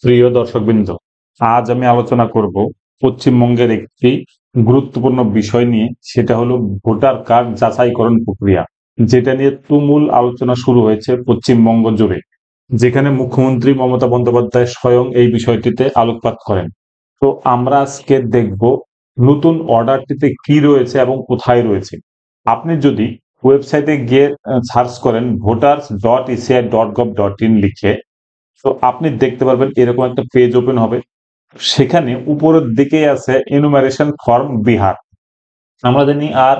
প্রিয় দর্শকবৃন্দ, আজ আমি আলোচনা করব পশ্চিমবঙ্গের একটি গুরুত্বপূর্ণ বিষয় নিয়ে। সেটা হলো ভোটার কার্ড যাচাইকরণ প্রক্রিয়া, যেটা নিয়ে তুমুল আলোচনা শুরু হয়েছে পশ্চিমবঙ্গ জুড়ে, যেখানে মুখ্যমন্ত্রী মমতা বন্দ্যোপাধ্যায় স্বয়ং এই বিষয়টিতে আলোকপাত করেন। তো আমরা আজকে দেখব নতুন অর্ডারটিতে কি রয়েছে এবং কোথায় রয়েছে। আপনি যদি ওয়েবসাইটে গিয়ে সার্চ করেন voters.eci.gov.in লিখে, তো আপনি দেখতে পারবেন এরকম একটা পেজ ওপেন হবে। সেখানে উপরের দিকেই আছে এনুমারেশন ফর্ম বিহার। আমরা জানি আর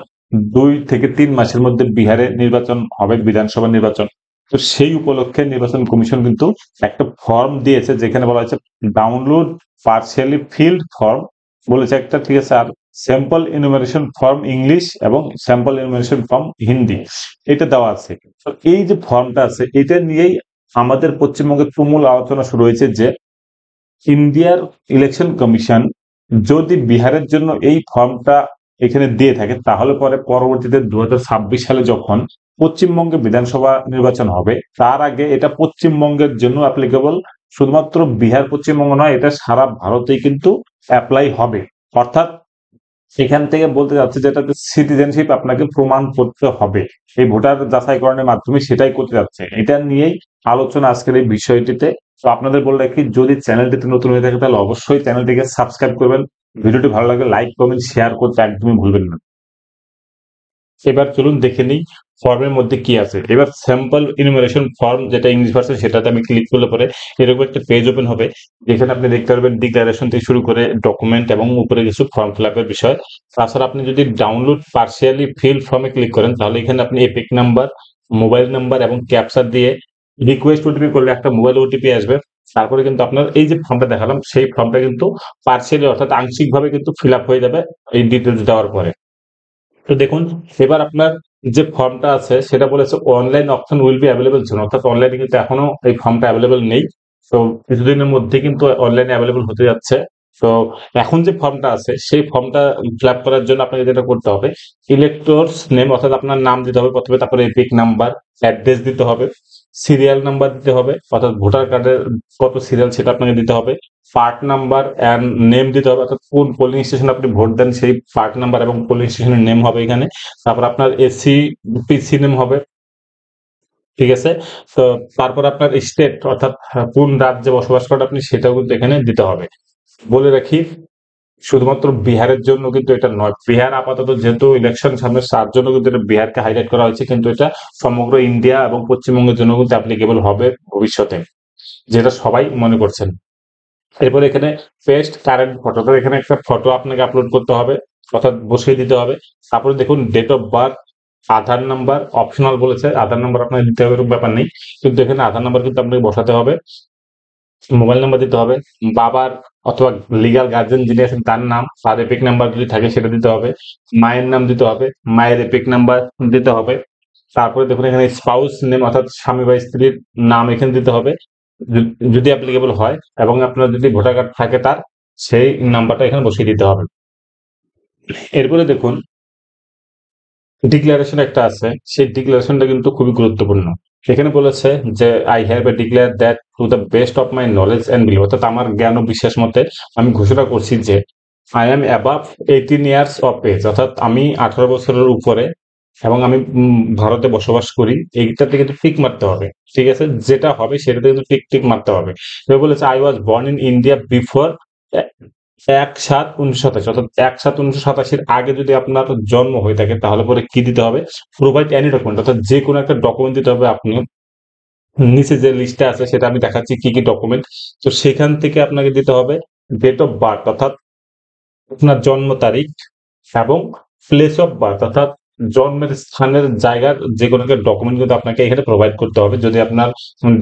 2 থেকে 3 মাসের মধ্যে বিহারে নির্বাচন হবে, বিধানসভা নির্বাচন। তো সেই উপলক্ষে নির্বাচন কমিশন কিন্তু একটা ফর্ম দিয়েছে, যেখানে বলা হয়েছে ডাউনলোড পার্সিয়ালি ফিল্ড ফর্ম বলেছে একটা, ঠিক আছে। আর স্যাম্পল এনুমারেশন ফর্ম ইংলিশ এবং স্যাম্পল এনুমারেশন ফর্ম হিন্দি, এটা দেওয়া আছে। তো এই যে ফর্মটা আছে, এটা নিয়েই আমাদের পশ্চিমবঙ্গের তুমুল আলোচনা শুরু হয়েছে যে ইন্ডিয়ার ইলেকশন কমিশন যদি বিহারের জন্য এই ফর্মটা এখানে দিয়ে থাকে, তাহলে পরে পরবর্তীতে 2026 সালে যখন পশ্চিমবঙ্গে বিধানসভা নির্বাচন হবে, তার আগে এটা পশ্চিমবঙ্গের জন্য অ্যাপ্লিকেবল। শুধুমাত্র বিহার পশ্চিমবঙ্গ নয়, এটা সারা ভারতেই কিন্তু অ্যাপ্লাই হবে। অর্থাৎ সেখান থেকে বলতে যাচ্ছে যে এটাতে সিটিজেনশিপ আপনাকে প্রমাণ করতে হবে এই ভোটার যাচাইকরণের মাধ্যমে, সেটাই করতে যাচ্ছে। এটা নিয়েই আলোচনা আজকের এই বিষয়টিতে। তো আপনাদের বলে রাখি, যদি চ্যানেলটিতে নতুন হয়ে থাকে তাহলে অবশ্যই চ্যানেলটিকে সাবস্ক্রাইব করবেন। ভিডিওটি ভালো লাগলে লাইক কমেন্ট শেয়ার করতে একদমই ভুলবেন না। এবার চলুন দেখে নিই ফর্মের মধ্যে কি আছে। এবার স্যাম্পল ইনুমারেশন ফর্ম, যেটা ইংলিশ ভার্সন, সেটাতে আমি ক্লিক করলে পরে এরকম একটা পেজ ওপেন হবে, যেখানে আপনি দেখতে পারবেন ডিক্লারেশন থেকে শুরু করে ডকুমেন্ট এবং উপরে কিছু ফর্ম ফিল আপের বিষয়। তাছাড়া আপনি যদি ডাউনলোড পার্সিয়ালি ফিল ফর্মে ক্লিক করেন, তাহলে এখানে আপনি এপিক নাম্বার, মোবাইল নাম্বার এবং ক্যাপচা দিয়ে রিকোয়েস্ট ওটিপি করলে একটা মোবাইল ওটিপি আসবে। তারপরে কিন্তু আপনার এই যে ফর্মটা দেখালাম, সেই ফর্মটা কিন্তু পার্সিয়ালি অর্থাৎ আংশিকভাবে কিন্তু ফিল আপ হয়ে যাবে এই ডিটেলস দেওয়ার পরে। তো দেখুন, এবার আপনার যে ফর্মটা আছে সেটা বলেছে online option will be available soon, অর্থাৎ অনলাইনে কিন্তু এখনো এই ফর্মটা অ্যাভেলেবল নেই। তো কিছুদিনের মধ্যে কিন্তু অনলাইনে অ্যাভেলেবল হতে যাচ্ছে। তো এখন যে ফর্মটা আছে সেই ফর্মটা ফিল আপ করার জন্য আপনাকে যেটা করতে হবে, ইলেক্টরস নেম অর্থাৎ আপনার নাম দিতে হবে প্রথমে, তারপরে এপিক নাম্বার, অ্যাড্রেস দিতে হবে, সিরিয়াল নাম্বার দিতে হবে অর্থাৎ ভোটার কার্ডের কত সিরিয়াল সেটা আপনাকে দিতে হবে, পার্ট নাম্বার অ্যান্ড নেম দিতে হবে অর্থাৎ কোন পোলিং স্টেশন আপনি ভোট দেন সেই পার্ট নাম্বার এবং পোলিং স্টেশনের নেম হবে এখানে। তারপর আপনার এসি পিসি নেম হবে, ঠিক আছে। তো তারপর আপনার স্টেট অর্থাৎ কোন রাজ্যে বসবাস করেন আপনি, সেটাও কিন্তু এখানে দিতে হবে। বলে রাখি, শুধুমাত্র বিহারের জন্য কিন্তু এটা নয়। বিহার আপাতত যেহেতু ইলেকশন সামনে, তার জন্য কিন্তু এটা বিহারকে হাইলাইট করা হয়েছে, কিন্তু এটা সমগ্র ইন্ডিয়া এবং পশ্চিমবঙ্গের জন্য কিন্তু অ্যাপ্লিকেবল হবে ভবিষ্যতে, যেটা সবাই মনে করছেন। এরপরে এখানে পেস্ট কারেন্ট ফটো, তো এখানে একটা ফটো আপনাকে আপলোড করতে হবে অর্থাৎ বসিয়ে দিতে হবে। তারপরে দেখুন date of birth, Aadhaar number optional বলেছে, আধার নাম্বার আপনাকে দিতে হবে, এরকম ব্যাপার নেই, কিন্তু এখানে আধার নাম্বার কিন্তু আপনাকে বসাতে হবে। মোবাইল নাম্বার দিতে হবে, বাবার অথবা লিগাল গার্জেন যিনি আছেন তার নাম, তার এপিক নাম্বার যদি থাকে সেটা দিতে হবে, মায়ের নাম দিতে হবে, মায়ের এপিক নাম্বার দিতে হবে। তারপরে দেখুন এখানে স্পাউস নেম অর্থাৎ স্বামী বা স্ত্রীর নাম এখানে দিতে হবে যদি অ্যাপ্লিকেবল হয়, এবং আপনার যদি ভোটার কার্ড থাকে তার সেই নাম্বারটা এখানে বসিয়ে দিতে হবে। এরপরে দেখুন ডিক্লারেশন একটা আছে, সেই ডিক্লারেশনটা কিন্তু খুবই গুরুত্বপূর্ণ। সেখানে বলেছে যে I have a declare that to the best of my knowledge and believe, অর্থাৎ আমার জ্ঞান ও বিশ্বাস মতে আমি ঘোষণা করছি যে I am above 18 years of age, অর্থাৎ আমি 18 বছরের উপরে এবং আমি ভারতে বসবাস করি। এইটাতে কিন্তু টিক মারতে হবে, ঠিক আছে। যেটা হবে সেটাতে কিন্তু টিক টিক মারতে হবে। এবার বলেছে I was born in India before 1/7/1987, অর্থাৎ 1/7/1987 আগে যদি আপনার জন্ম হয়ে থাকে, তাহলে পরে কি দিতে হবে, প্রোভাইড এনি ডকুমেন্ট, অর্থাৎ যে কোনো একটা ডকুমেন্ট দিতে হবে। আপনি নিচে যে লিস্টে আছে সেটা আমি দেখাচ্ছি কি কি ডকুমেন্ট। তো সেখান থেকে আপনাকে দিতে হবে ডেট অফ বার্থ অর্থাৎ আপনার জন্ম তারিখ, এবং প্লেস অফ বার্থ অর্থাৎ জন্মের স্থানের জায়গার যে কোনো একটা ডকুমেন্ট কিন্তু আপনাকে এখানে প্রোভাইড করতে হবে, যদি আপনার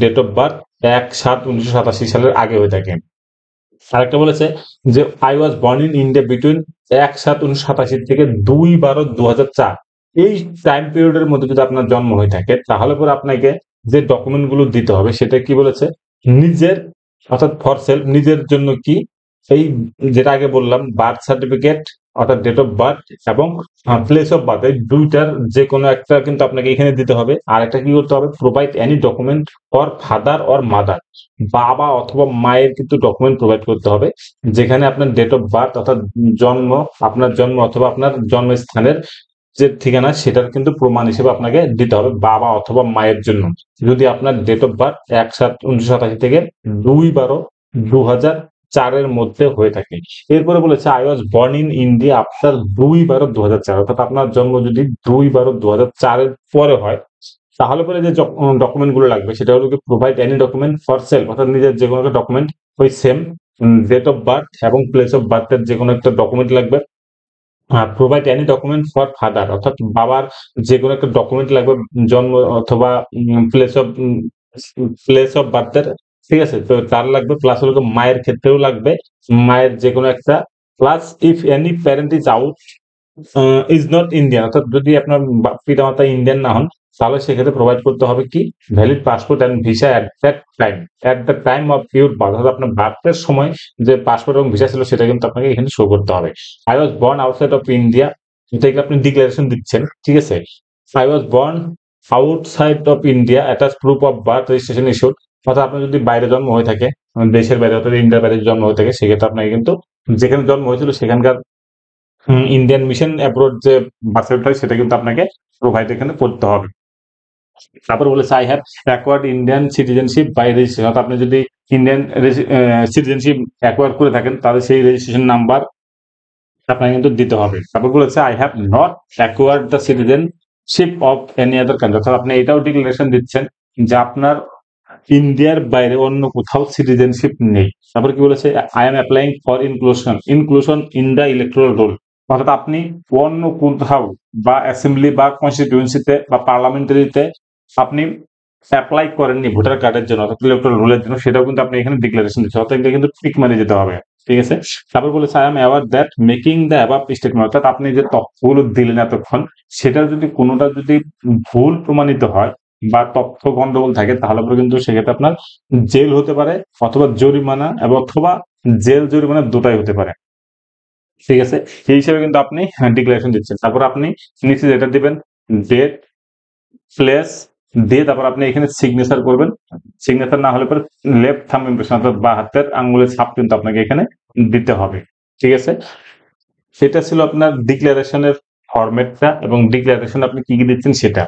ডেট অফ বার্থ 1/7/1987 সালের আগে হয়ে থাকে। আরেকটা বলেছে যে I was born in India between 1/7/1987 থেকে 2/12/2004, এই টাইম পিরিয়ডের মধ্যে যদি আপনার জন্ম হয়ে থাকে, তাহলে পরে আপনাকে যে ডকুমেন্ট গুলো দিতে হবে সেটা কি বলেছে, নিজের অর্থাৎ ফর সেলফ, নিজের জন্য কি, এই যেটা আগে বললাম বার্থ সার্টিফিকেট, অর্থাৎ ডেট অফ বার্থ এবং প্লেস অফ বার্থ, এই দুইটার যে কোনো একটা কিন্তু আপনাকে এখানে দিতে হবে। আর একটা কি করতে হবে, provide any document for father or mother, বাবা অথবা মায়ের কিন্তু ডকুমেন্ট প্রোভাইড করতে হবে, যেখানে আপনার ডেট অফ বার্থ অর্থাৎ জন্ম, আপনার জন্ম অথবা আপনার জন্মস্থানের যে ঠিকানা সেটার কিন্তু প্রমাণ হিসেবে আপনাকে দিতে হবে বাবা অথবা মায়ের জন্য। যদি আপনার ডেট অফ বার্থ ১/৭/১৯৮৭ থেকে ২/১২/২০০৪ মধ্যে হয়ে থাকে। এরপরে বলেছে I was born in India after ২/১২/২০০৪, অর্থাৎ আপনার জন্ম যদি ২/১২/২০০৪ পরে হয়, তাহলে পরে যে ডকুমেন্ট গুলো লাগবে সেটা হলো provide any document for self, অর্থাৎ নিজের যে কোনো একটা ডকুমেন্ট ওই সেম ডেট অফ বার্থ এবং প্লেস অফ বার্থের যে কোনো একটা ডকুমেন্ট লাগবে। Provide any document for father, অর্থাৎ বাবার যে কোনো একটা ডকুমেন্ট লাগবে জন্ম অথবা প্লেস অফ বার্থের, ঠিক আছে, তো তার লাগবে। প্লাস হলো মায়ের ক্ষেত্রেও লাগবে, মায়ের যে কোনো একটা। Plus if any parent is out is not Indian, অর্থাৎ যদি আপনার পিতা মাতা ইন্ডিয়ান না হন, তাহলে সেক্ষেত্রে প্রোভাইড করতে হবে কি valid passport and visa at the time of your birth, অর্থাৎ আপনার বার্থের সময় যে পাসপোর্ট এবং ভিসা ছিল সেটা কিন্তু আপনাকে এখানে শো করতে হবে। I was born outside of India, এটাকে আপনি ডিক্লারেশন দিচ্ছেন, ঠিক আছে। I was born outside of India attach proof of birth registration issued, অর্থাৎ আপনার যদি বাইরে জন্ম হয়ে থাকে, দেশের বাইরে অর্থাৎ ইন্ডিয়ার বাইরে জন্ম হয়ে থাকে, সেক্ষেত্রে আপনাকে কিন্তু যেখানে জন্ম হয়েছিল সেখানকার ইন্ডিয়ান মিশন অ্যাব্রোড যে বার্থ সার্টিফিকেট সেটা কিন্তু আপনাকে প্রোভাইড এখানে করতে হবে। তারপর বলেছে I have acquired Indian citizenship by registration, অর্থাৎ আপনি যদি ইন্ডিয়ান সিটিজেনশিপ অ্যাকোয়ার করে থাকেন তাহলে সেই রেজিস্ট্রেশন নাম্বার আপনাকে কিন্তু দিতে হবে। তারপর বলেছে I have not acquired the citizenship of any other country, অর্থাৎ আপনি এটাও ডিক্লারেশন দিচ্ছেন যে আপনার ইন্ডিয়ার বাইরে অন্য কোথাও সিটিজেনশিপ নেই। তারপর কি বলেছে I am applying for inclusion in the electoral roll, অর্থাৎ আপনি অন্য কোথাও বা অ্যাসেম্বলি বা কনস্টিটিউয়েন্সিতে বা পার্লামেন্টারিতে আপনি অ্যাপ্লাই করেননি ভোটার কার্ডের জন্য অর্থাৎ ইলেকট্রাল রোলের জন্য, সেটাও কিন্তু আপনি এখানে ডিক্লারেশন দিচ্ছেন, অর্থাৎ এটা কিন্তু টিক মারিয়ে যেতে হবে, ঠিক আছে। তারপর বলেছে I am aware that making the above statement, অর্থাৎ আপনি যে তথ্যগুলো দিলেন এতক্ষণ সেটার যদি কোনোটা যদি ভুল প্রমাণিত হয় বা তথ্য গন্ডগোল থাকে, তাহলে পরে কিন্তু সেক্ষেত্রে আপনার জেল হতে পারে অথবা জরিমানা এবং অথবা জেল জরিমানা দুটাই হতে পারে, ঠিক আছে। এই হিসেবে কিন্তু আপনি ডিক্লারেশন দিচ্ছেন। তারপর আপনি নিচে যেটা দিবেন ডেট প্লেস দিয়ে তারপর আপনি এখানে সিগনেচার করবেন। সিগনেচার না হলে পরে লেফট থাম্ব ইমপ্রেশন অর্থাৎ বা হাতের আঙ্গুলের ছাপ কিন্তু আপনাকে এখানে দিতে হবে, ঠিক আছে। সেটা ছিল আপনার ডিক্লারেশনের ফরম্যাটটা এবং ডিক্লারেশন আপনি কি কি দিচ্ছেন সেটা।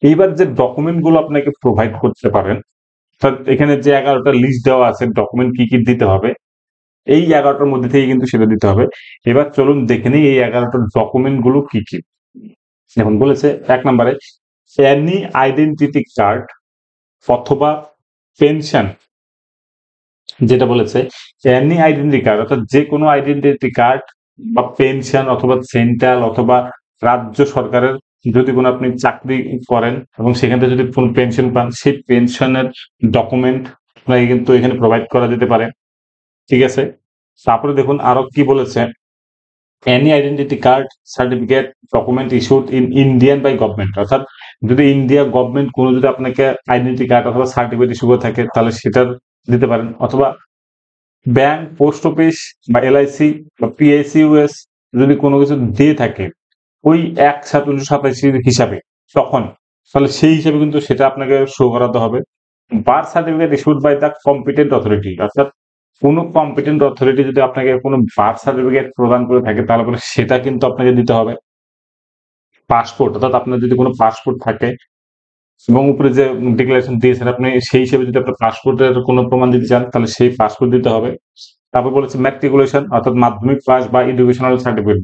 এইবার যে ডকুমেন্ট গুলো আপনাকে প্রোভাইড করতে পারেন, অর্থাৎ এখানে যে 11টা লিস্ট দেওয়া আছে ডকুমেন্ট কি কি দিতে হবে, এই 11টার মধ্যে থেকে কিন্তু সেটা দিতে হবে। এবার চলুন দেখে নিই এই 11টার ডকুমেন্ট গুলো কি কি। এখন বলেছে 1 নম্বরে এনি আইডেন্টিটি কার্ড অথবা পেনশন, যেটা বলেছে এনি আইডেন্টিটি কার্ড অর্থাৎ যে কোনো আইডেন্টিটি কার্ড বা পেনশন অথবা সেন্ট্রাল অথবা রাজ্য সরকারের যদি কোনো আপনি চাকরি করেন এবং সেখান থেকে যদি কোনো পেনশন পান, সেই পেনশনের ডকুমেন্ট আপনাকে কিন্তু এখানে প্রোভাইড করা যেতে পারে, ঠিক আছে। তারপরে দেখুন আরো কি বলেছে any identity card certificate document issued in Indian by government, অর্থাৎ যদি ইন্ডিয়া গভর্নমেন্ট কোনো যদি আপনাকে আইডেন্টিটি কার্ড অথবা সার্টিফিকেট ইস্যু করে থাকে তাহলে সেটার দিতে পারেন, অথবা ব্যাংক পোস্ট অফিস বা এলআইসি বা পিএসইউএস যদি কোনো কিছু দিয়ে থাকে ওই 1/7/1987 হিসাবে তখন, তাহলে সেই হিসাবে কিন্তু সেটা আপনাকে শো করাতে হবে। Birth certificate issued by the competent authority, অর্থাৎ কোনো কম্পিটেন্ট অথরিটি যদি আপনাকে কোনো বার্থ সার্টিফিকেট প্রদান করে থাকে তাহলে পরে সেটা কিন্তু আপনাকে দিতে হবে। পাসপোর্ট, অর্থাৎ আপনার যদি কোনো পাসপোর্ট থাকে এবং উপরে যে ডিক্লারেশন দিয়েছেন আপনি সেই হিসেবে যদি আপনার পাসপোর্টের কোনো প্রমাণ দিতে চান তাহলে সেই পাসপোর্ট দিতে হবে। তারপর বলেছে ম্যাট্রিকুলেশন অর্থাৎ মাধ্যমিক পাস বা এডুকেশনাল সার্টিফিকেট,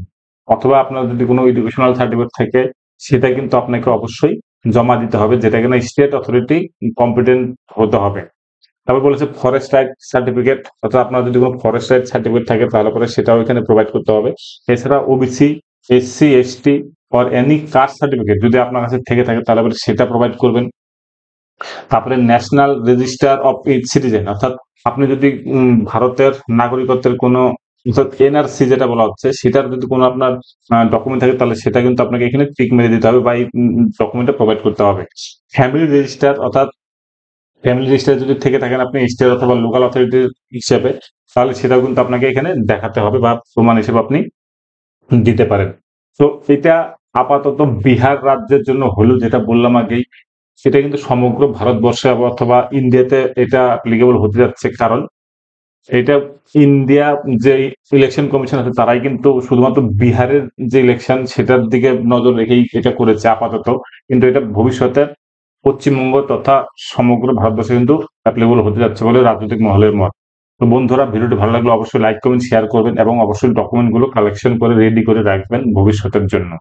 অথবা আপনার যদি কোনো এডুকেশনাল সার্টিফিকেট থাকে সেটা কিন্তু আপনাকে অবশ্যই জমা দিতে হবে, যেটা কিনা স্টেট অথরিটি কম্পিটেন্ট হতে হবে। তারপর বলেছে ফরেস্ট রাইট সার্টিফিকেট, অর্থাৎ আপনার যদি কোনো ফরেস্ট রাইট সার্টিফিকেট থাকে তাহলে পরে সেটাও এখানে প্রোভাইড করতে হবে। এছাড়া OBC SC ST or any caste certificate যদি আপনার কাছে থেকে থাকে তাহলে পরে সেটা প্রোভাইড করবেন। তারপরে national register of each citizen, অর্থাৎ আপনি যদি ভারতের নাগরিকত্বের কোনো এনআরসি যেটা বলা হচ্ছে সেটার যদি কোনো আপনার ডকুমেন্ট থাকে তাহলে সেটা কিন্তু আপনাকে এখানে টিক মেরে দিতে হবে বা এই ডকুমেন্টটা প্রোভাইড করতে হবে। ফ্যামিলি রেজিস্টার, অর্থাৎ ফ্যামিলি রেজিস্টার যদি থেকে থাকেন আপনি স্টেট অথবা লোকাল অথরিটি হিসেবে, তাহলে সেটাও কিন্তু আপনাকে এখানে দেখাতে হবে বা প্রমাণ হিসেবে আপনি দিতে পারেন। তো এটা আপাতত বিহার রাজ্যের জন্য হলো, যেটা বললাম আগেই। সেটা কিন্তু সমগ্র ভারতবর্ষে অথবা ইন্ডিয়াতে এটা অ্যাপ্লিকেবল হতে যাচ্ছে। কারণ এটা ইন্ডিয়া যে ইলেকশন কমিশন আছে তারাই কিন্তু শুধুমাত্র বিহারের যে ইলেকশন সেটার দিকে নজর রেখেই এটা করেছে আপাতত। কিন্তু এটা ভবিষ্যতে পশ্চিমবঙ্গ তথা সমগ্র ভারতবর্ষে কিন্তু অ্যাপ্লিকেবল হতে যাচ্ছে বলে রাজনৈতিক মহলের মত। তো বন্ধুরা, ভিডিওটি ভালো লাগলে অবশ্যই লাইক কমেন্ট শেয়ার করবেন এবং অবশ্যই ডকুমেন্ট গুলো কালেকশন করে রেডি করে রাখবেন ভবিষ্যতের জন্য।